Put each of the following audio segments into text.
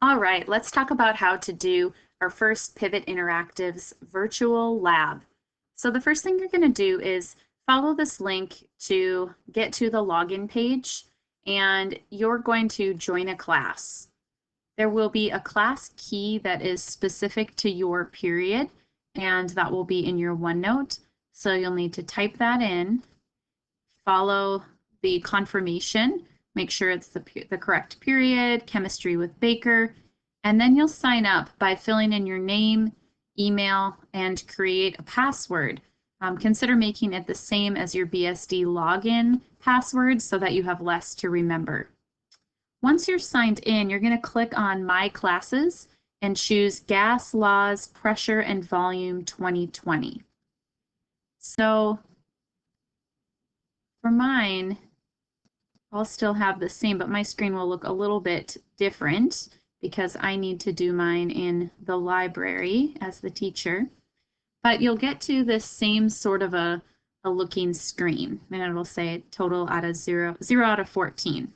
All right, let's talk about how to do our first Pivot Interactives virtual lab. So the first thing you're going to do is follow this link to get to the login page, and you're going to join a class. There will be a class key that is specific to your period, and that will be in your OneNote. So you'll need to type that in, follow the confirmation, make sure it's the correct period, chemistry with Baker, and then you'll sign up by filling in your name, email, and create a password. Consider making it the same as your BSD login password so that you have less to remember. Once you're signed in, you're going to click on My Classes and choose Gas Laws, Pressure and Volume 2020. So for mine, I'll still have the same, but my screen will look a little bit different because I need to do mine in the library as the teacher. But you'll get to this same sort of a looking screen, and it will say total out of 0 out of 14.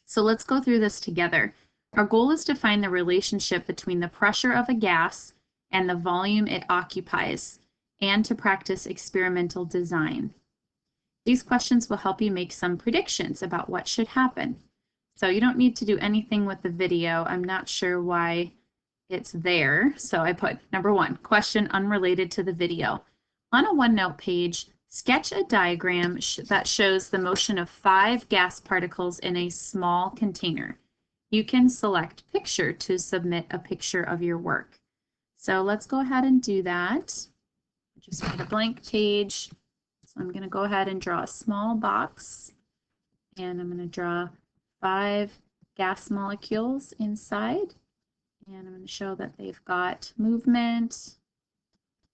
So let's go through this together. Our goal is to find the relationship between the pressure of a gas and the volume it occupies, and to practice experimental design. These questions will help you make some predictions about what should happen. So you don't need to do anything with the video. I'm not sure why it's there. So I put number 1, question unrelated to the video. On a OneNote page, sketch a diagram that shows the motion of 5 gas particles in a small container. You can select picture to submit a picture of your work. So let's go ahead and do that. Just made a blank page. So I'm going to go ahead and draw a small box, and I'm going to draw 5 gas molecules inside, and I'm going to show that they've got movement,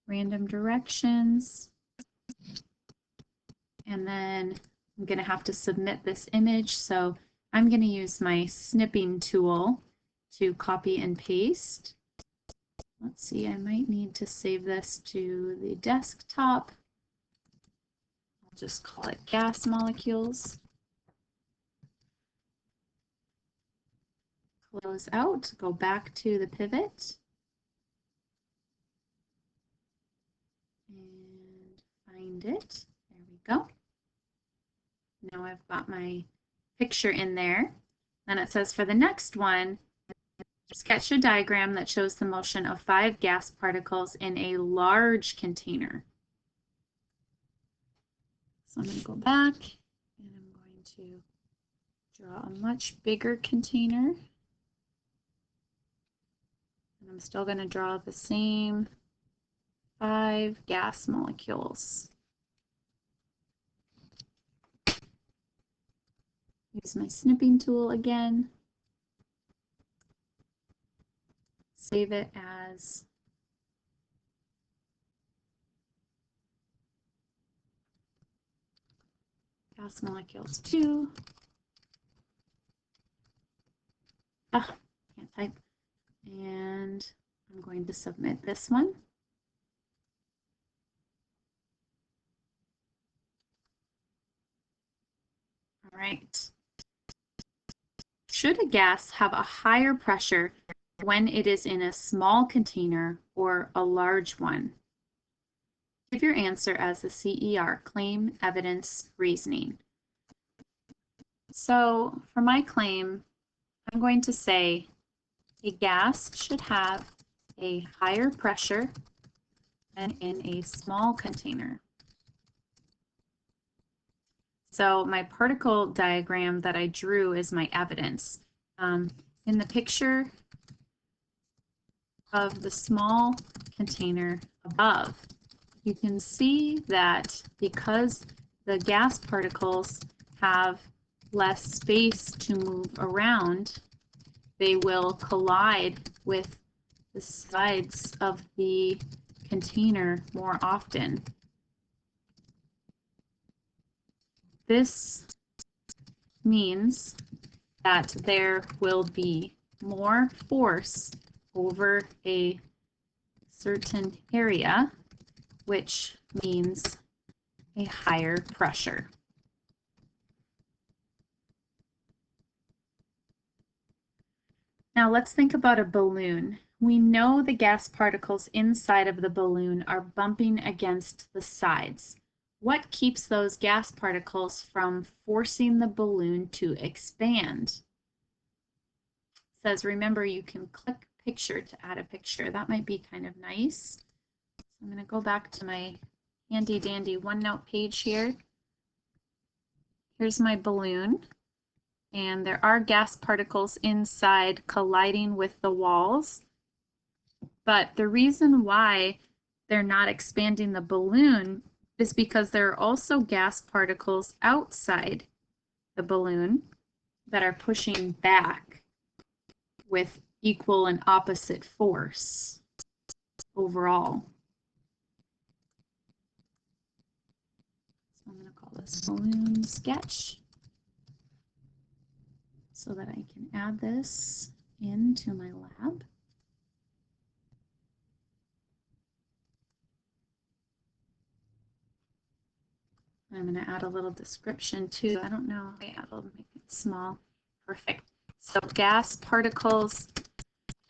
random directions, and then I'm going to have to submit this image, so I'm going to use my snipping tool to copy and paste. Let's see, I might need to save this to the desktop. I'll just call it gas molecules. Close out, go back to the pivot, and find it. There we go. Now I've got my picture in there. Then it says for the next one, sketch a diagram that shows the motion of 5 gas particles in a large container. So I'm going to go back, and I'm going to draw a much bigger container. And I'm still going to draw the same 5 gas molecules. Use my snipping tool again. Save it as gas molecules 2. Can't type. And I'm going to submit this one. All right. Should a gas have a higher pressure when it is in a small container or a large one? Give your answer as the CER, claim, evidence, reasoning. So for my claim, I'm going to say a gas should have a higher pressure than in a small container. So my particle diagram that I drew is my evidence. In the picture of the small container above, you can see that because the gas particles have less space to move around, they will collide with the sides of the container more often. This means that there will be more force over a certain area, which means a higher pressure. Now Now let's think about a balloon. We know the gas particles inside of the balloon are bumping against the sides. What keeps those gas particles from forcing the balloon to expand? It says, remember, you can click picture to add a picture. That might be kind of nice. I'm going to go back to my handy dandy OneNote page here. Here's my balloon, and there are gas particles inside colliding with the walls. But the reason why they're not expanding the balloon is because there are also gas particles outside the balloon that are pushing back with equal and opposite force overall. So I'm going to call this balloon sketch so that I can add this into my lab. I'm going to add a little description too. I don't know. Yeah, I'll make it small. Perfect. So gas particles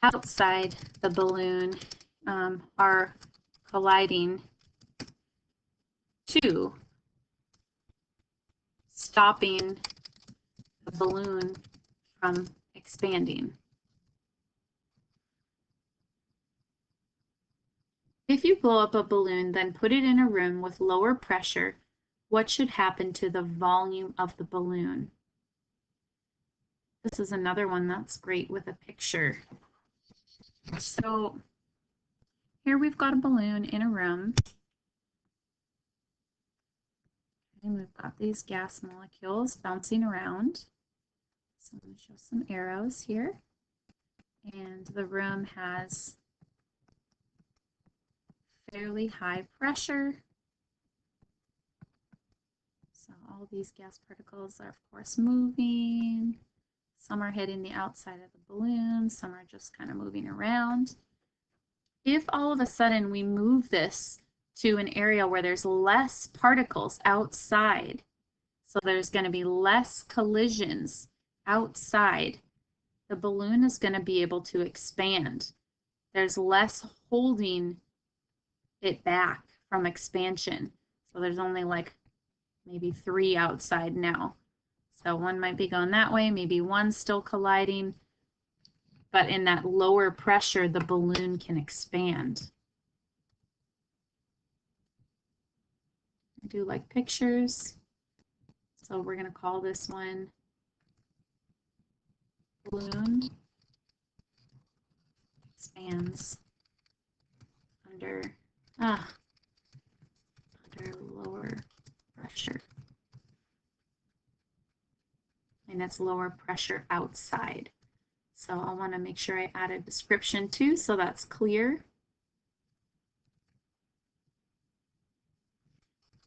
outside the balloon are colliding to stopping the balloon from expanding. If you blow up a balloon, then put it in a room with lower pressure, what should happen to the volume of the balloon? This is another one that's great with a picture. So here we've got a balloon in a room, and we've got these gas molecules bouncing around. So I'm going to show some arrows here, and the room has fairly high pressure. So all these gas particles are, of course, moving. Some are hitting the outside of the balloon, some are just kind of moving around. If all of a sudden we move this to an area where there's less particles outside, so there's going to be less collisions outside, the balloon is going to be able to expand. There's less holding it back from expansion. So there's only like maybe 3 outside now. So one might be going that way, maybe one's still colliding, but in that lower pressure, the balloon can expand. I do like pictures, so we're going to call this one balloon expands under lower pressure. And it's lower pressure outside. So I want to make sure I add a description too, so that's clear.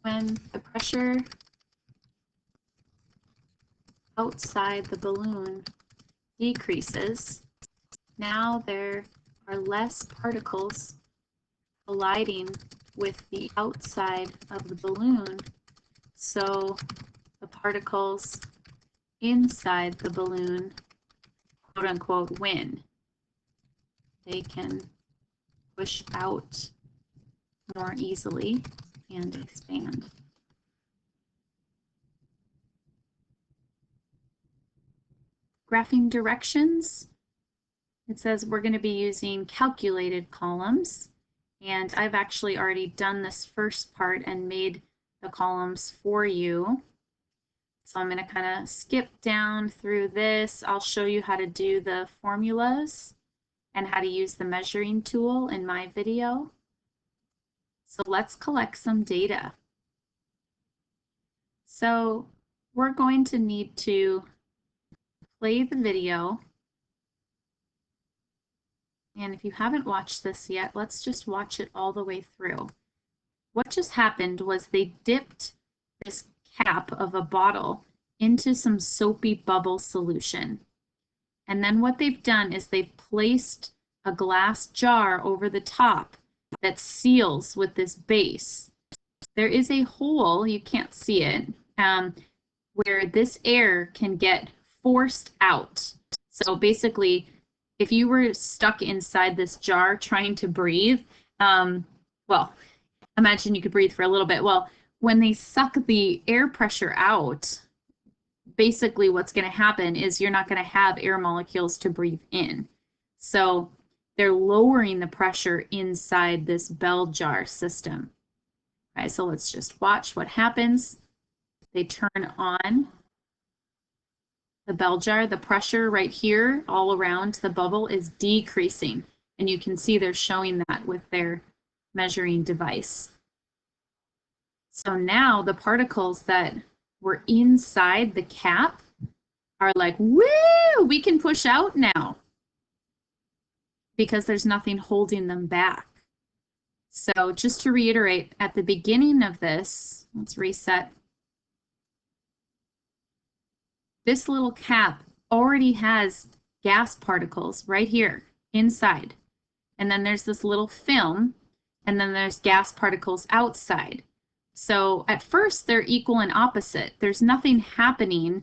When the pressure outside the balloon decreases, now there are less particles colliding with the outside of the balloon, so the particles inside the balloon, quote unquote, win. They can push out more easily and expand. Graphing directions. It says we're going to be using calculated columns, and I've actually already done this first part and made the columns for you. So I'm going to kind of skip down through this. I'll show you how to do the formulas and how to use the measuring tool in my video. So let's collect some data. So we're going to need to play the video. And if you haven't watched this yet, let's just watch it all the way through. What just happened was they dipped this cap of a bottle into some soapy bubble solution. And then what they've done is they've placed a glass jar over the top that seals with this base. There is a hole, you can't see it, where this air can get forced out. So basically, if you were stuck inside this jar trying to breathe, well, imagine you could breathe for a little bit. Well, when they suck the air pressure out, basically what's going to happen is you're not going to have air molecules to breathe in. So they're lowering the pressure inside this bell jar system. All right, so let's just watch what happens. They turn on the bell jar. The pressure right here all around the bubble is decreasing. And you can see they're showing that with their measuring device. So now the particles that were inside the cap are like, woo, we can push out now because there's nothing holding them back. So just to reiterate, at the beginning of this, let's reset. This little cap already has gas particles right here inside. And then there's this little film, and then there's gas particles outside. So at first they're equal and opposite. There's nothing happening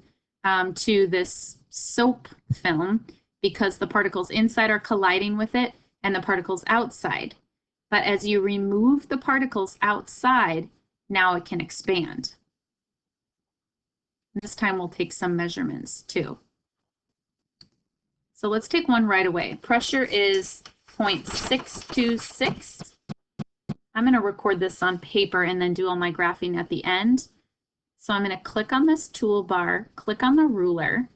to this soap film because the particles inside are colliding with it and the particles outside. But as you remove the particles outside, now it can expand. This time we'll take some measurements too. So let's take one right away. Pressure is 0.626. I'm going to record this on paper and then do all my graphing at the end. So I'm going to click on this toolbar, click on the ruler,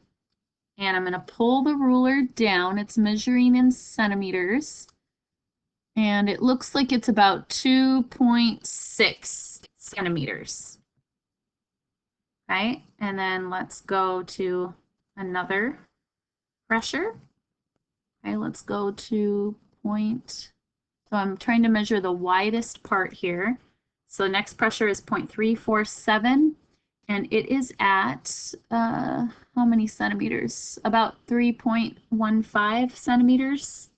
and I'm going to pull the ruler down. It's measuring in centimeters. And it looks like it's about 2.6 centimeters. Right? And then let's go to another pressure. Okay, let's go to point. So I'm trying to measure the widest part here. So the next pressure is 0.347, and it is at how many centimeters? About 3.15 centimeters.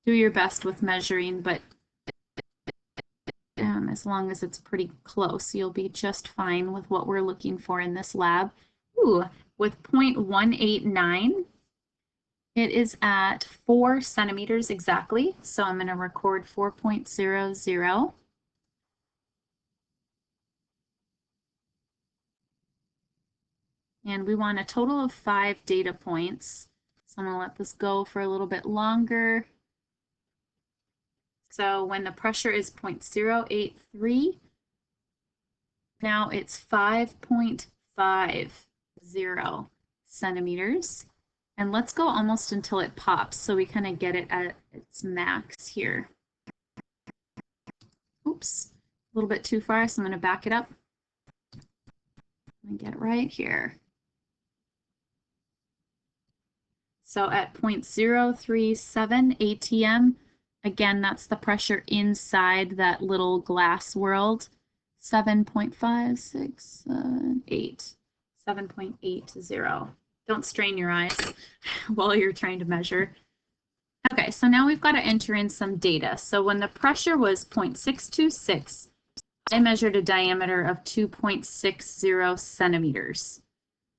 Do your best with measuring, but as long as it's pretty close, you'll be just fine with what we're looking for in this lab. Ooh, with 0.189, it is at 4 centimeters exactly. So I'm going to record 4.00. And we want a total of 5 data points. So I'm going to let this go for a little bit longer. So when the pressure is 0.083, now it's 5.50 centimeters. And let's go almost until it pops so we kind of get it at its max here. Oops, a little bit too far, so I'm going to back it up and get it right here. So at 0.037 atm, again, that's the pressure inside that little glass world. 7.568, 7.80. Don't strain your eyes while you're trying to measure. Okay, so now we've got to enter in some data. So when the pressure was 0.626, I measured a diameter of 2.60 centimeters.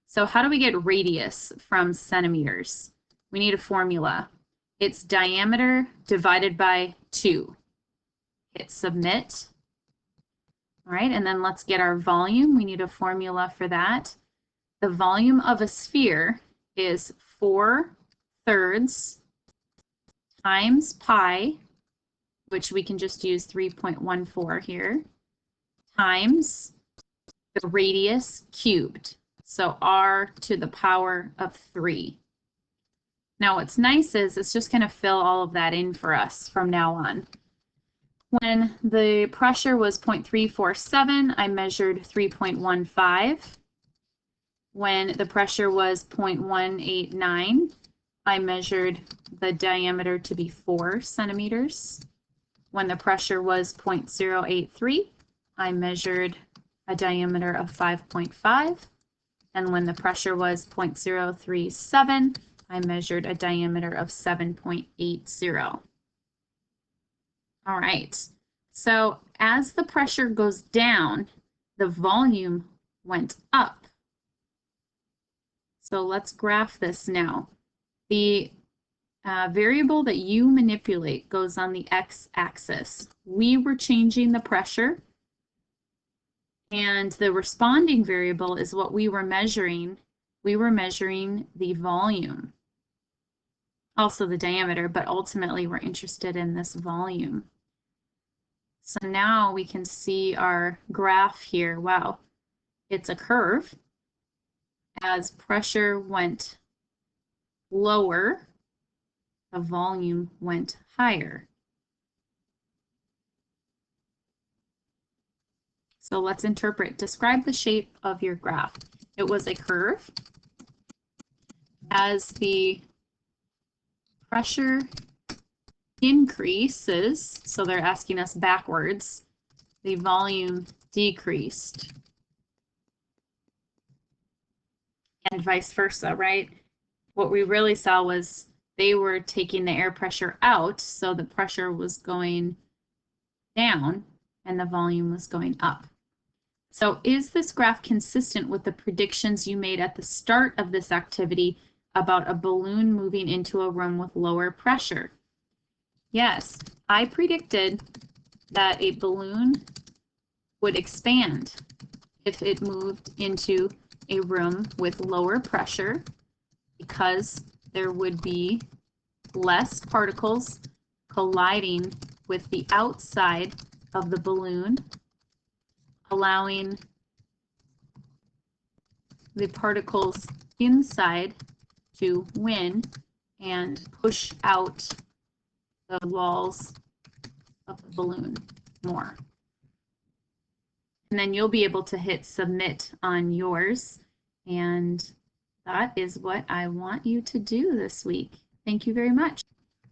So how do we get radius from centimeters? We need a formula. It's diameter divided by 2. Hit submit. All right, and then let's get our volume. We need a formula for that. The volume of a sphere is 4/3 times pi, which we can just use 3.14 here, times the radius cubed. So r to the power of 3. Now what's nice is it's just going to fill all of that in for us from now on. When the pressure was 0.347, I measured 3.15. When the pressure was 0.189, I measured the diameter to be 4 centimeters. When the pressure was 0.083, I measured a diameter of 5.5. And when the pressure was 0.037, I measured a diameter of 7.80. All right, so as the pressure goes down, the volume went up. So let's graph this now. The variable that you manipulate goes on the x-axis. We were changing the pressure, and the responding variable is what we were measuring. We were measuring the volume, also the diameter, but ultimately we're interested in this volume. So now we can see our graph here. Wow, it's a curve. As pressure went lower, the volume went higher. So let's interpret. Describe the shape of your graph. It was a curve. As the pressure increases, so they're asking us backwards, the volume decreased. And vice versa, right? What we really saw was they were taking the air pressure out, so the pressure was going down and the volume was going up. So is this graph consistent with the predictions you made at the start of this activity about a balloon moving into a room with lower pressure? Yes, I predicted that a balloon would expand if it moved into a room with lower pressure, because there would be less particles colliding with the outside of the balloon, allowing the particles inside to win and push out the walls of the balloon more. And then you'll be able to hit submit on yours. And that is what I want you to do this week. Thank you very much.